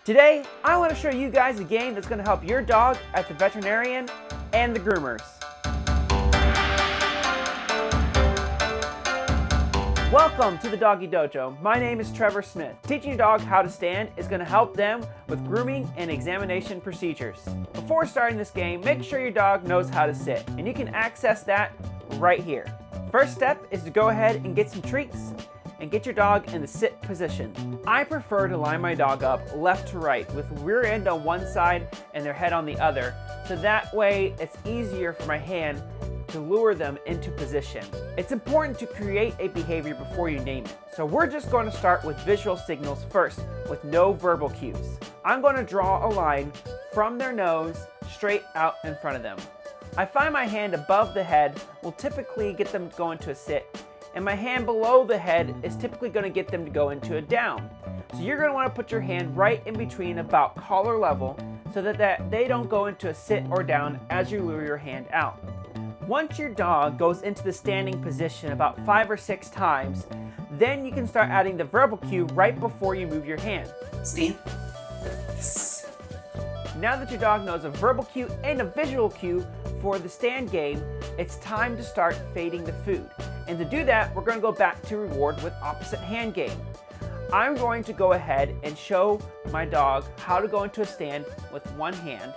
Today, I want to show you guys a game that's going to help your dog at the veterinarian and the groomers. Welcome to the Doggy Dojo. My name is Trevor Smith. Teaching your dog how to stand is going to help them with grooming and examination procedures. Before starting this game, make sure your dog knows how to sit, and you can access that right here. First step is to go ahead and get some treats and get your dog in the sit position. I prefer to line my dog up left to right with rear end on one side and their head on the other, so that way it's easier for my hand to lure them into position. It's important to create a behavior before you name it. So we're just going to start with visual signals first with no verbal cues. I'm going to draw a line from their nose straight out in front of them. I find my hand above the head will typically get them to go into a sit, and my hand below the head is typically going to get them to go into a down. So you're going to want to put your hand right in between about collar level so that they don't go into a sit or down as you lure your hand out. Once your dog goes into the standing position about 5 or 6 times, then you can start adding the verbal cue right before you move your hand. Stand. Yes. Now that your dog knows a verbal cue and a visual cue for the stand game, it's time to start fading the food. And to do that, we're going to go back to reward with opposite hand game. I'm going to go ahead and show my dog how to go into a stand with one hand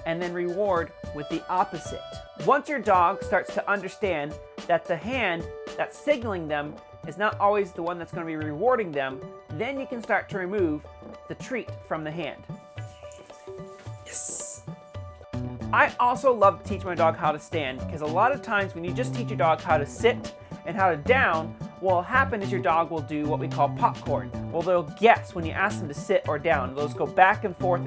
and then reward with the opposite. Once your dog starts to understand that the hand that's signaling them is not always the one that's going to be rewarding them, then you can start to remove the treat from the hand. Yes. I also love to teach my dog how to stand, because a lot of times when you just teach your dog how to sit and how to down, what will happen is your dog will do what we call popcorn. Well, they'll guess when you ask them to sit or down. They'll just go back and forth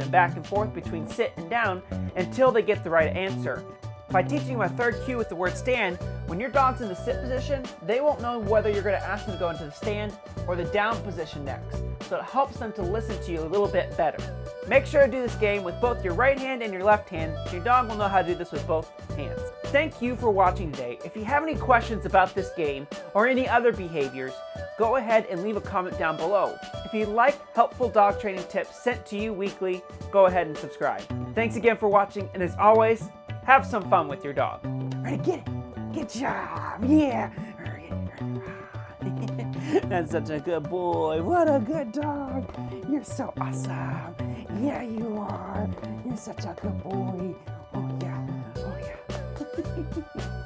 between sit and down until they get the right answer. By teaching my third cue with the word stand, when your dog's in the sit position, they won't know whether you're going to ask them to go into the stand or the down position next. So it helps them to listen to you a little bit better. Make sure to do this game with both your right hand and your left hand, so your dog will know how to do this with both hands. Thank you for watching today. If you have any questions about this game or any other behaviors, go ahead and leave a comment down below. If you like helpful dog training tips sent to you weekly, go ahead and subscribe. Thanks again for watching, and as always, have some fun with your dog. Ready, get it. Good job. Yeah. That's such a good boy. What a good dog. You're so awesome. Yeah, you are. You're such a good boy. Oh, yeah. Oh, yeah.